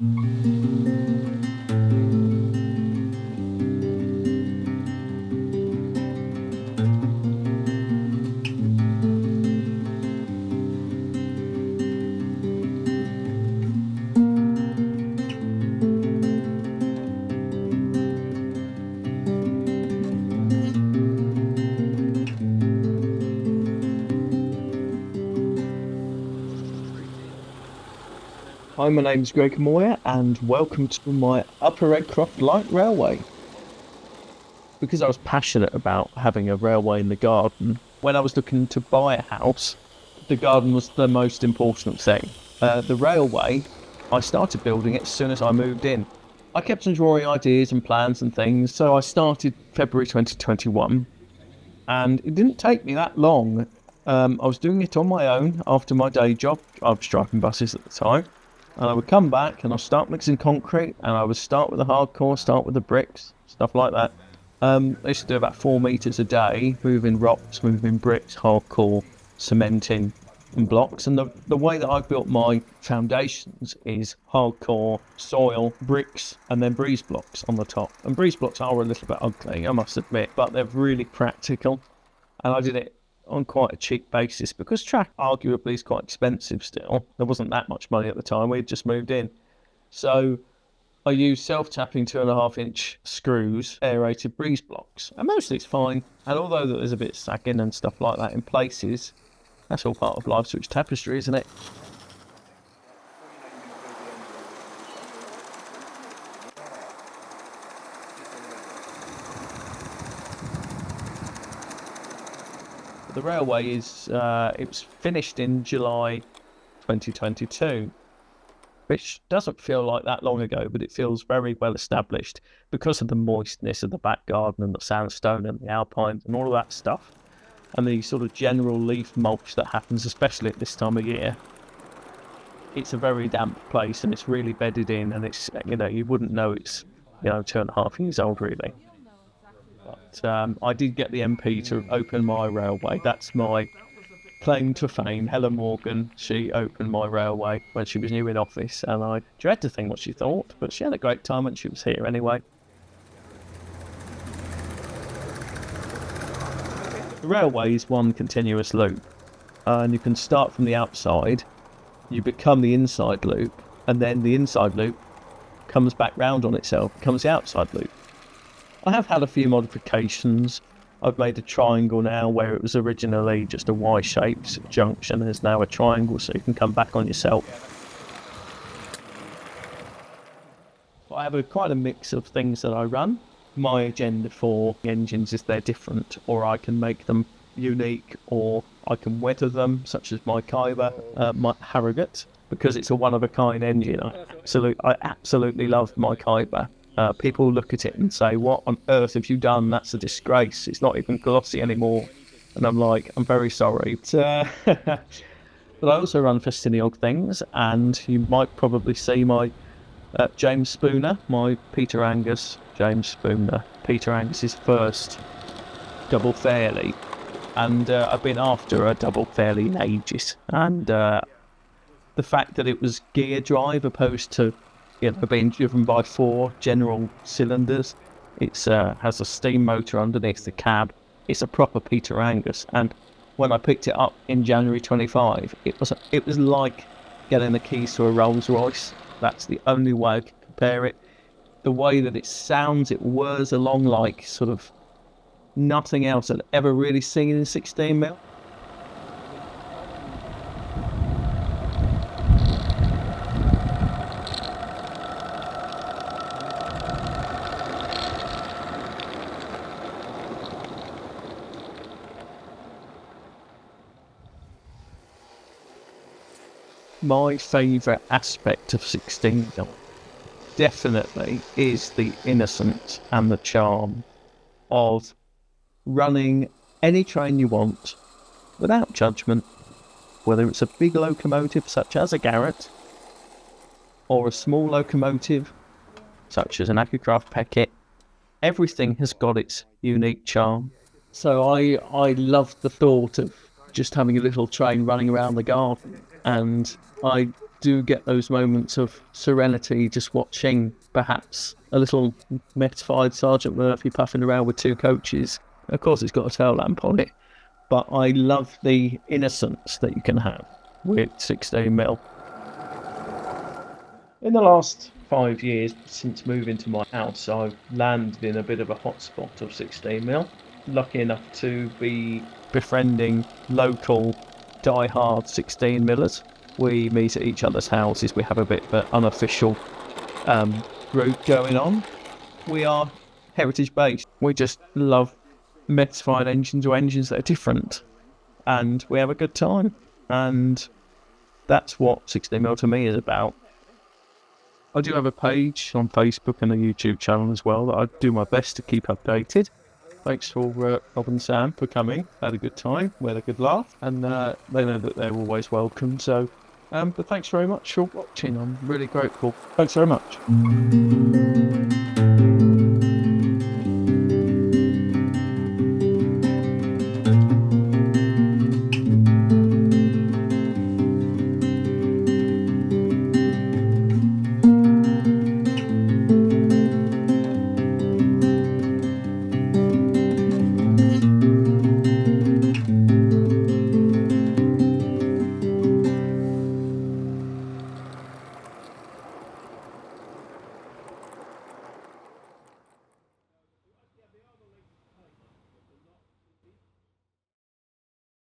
Hi, my name's Greg Moir and welcome to my Upper Redcroft Light Railway. Because I was passionate about having a railway in the garden, when I was looking to buy a house, the garden was the most important thing. The railway, I started building it as soon as I moved in. I kept on drawing ideas and plans and things, so I started February 2021 and it didn't take me that long. I was doing it on my own after my day job. I was driving buses at the time. And I would come back and I'd start mixing concrete and I would start with the hardcore, start with the bricks, stuff like that. I used to do about 4 meters a day, moving rocks, moving bricks, hardcore, cementing and blocks. And the way that I built my foundations is hardcore, soil, bricks, and then breeze blocks on the top. And breeze blocks are a little bit ugly, I must admit, but they're really practical. And I did it on quite a cheap basis because track arguably is quite expensive still. There wasn't that much money at the time, we had just moved in. So I used self-tapping 2.5-inch screws, aerated breeze blocks, and mostly it's fine. And although there's a bit of sagging and stuff like that in places, that's all part of life switch tapestry, isn't it? The railway is it was finished in July 2022, which doesn't feel like that long ago, but it feels very well established because of the moistness of the back garden and the sandstone and the alpines and all of that stuff, and the sort of general leaf mulch that happens, especially at this time of year. It's a very damp place and it's really bedded in, and it's, you wouldn't know it's 2.5 years old really. But I did get the MP to open my railway. That's my claim to fame. Helen Morgan, she opened my railway when she was new in office, and I dread to think what she thought, but she had a great time when she was here anyway. The railway is one continuous loop, and you can start from the outside, you become the inside loop, and then the inside loop comes back round on itself, becomes the outside loop. I have had a few modifications. I've made a triangle now where it was originally just a Y-shaped junction. There's now a triangle so you can come back on yourself. I have quite a mix of things that I run. My agenda for engines is they're different, or I can make them unique, or I can weather them, such as my Kyber, my Harrogate, because it's a one-of-a-kind engine. I absolutely love my Kyber. People look at it and say, what on earth have you done? That's a disgrace. It's not even glossy anymore. And I'm like, I'm very sorry. But I also run Festiniog things, and you might probably see my James Spooner, my Peter Angus James Spooner, Peter Angus's first double fairly. And I've been after a double fairly in ages. And the fact that it was gear drive opposed to being driven by 4 general cylinders. It has a steam motor underneath the cab. It's a proper Peter Angus, and when I picked it up in January 25, it was like getting the keys to a Rolls Royce. That's the only way I can compare it. The way that it sounds, it whirs along like sort of nothing else I'd ever really seen in 16mm. My favourite aspect of 16mm definitely is the innocence and the charm of running any train you want without judgment, whether it's a big locomotive such as a Garrett or a small locomotive such as an Acucraft Peckett. Everything has got its unique charm. So I love the thought of just having a little train running around the garden, and I do get those moments of serenity just watching perhaps a little metified Sergeant Murphy puffing around with two coaches. Of course, it's got a tail lamp on it, but I love the innocence that you can have with 16mm. In the last 5 years since moving to my house, I've landed in a bit of a hotspot of 16mm. Lucky enough to be befriending local die-hard 16mm. We meet at each other's houses. We have a bit of an unofficial group going on. We are heritage based. We just love metified engines or engines that are different, and we have a good time. And that's what 16mm to me is about. I do have a page on Facebook and a YouTube channel as well that I do my best to keep updated. Thanks for Rob and Sam for coming. Had a good time, we had a good laugh, and they know that they're always welcome. So, but thanks very much for watching. I'm really grateful. Thanks very much.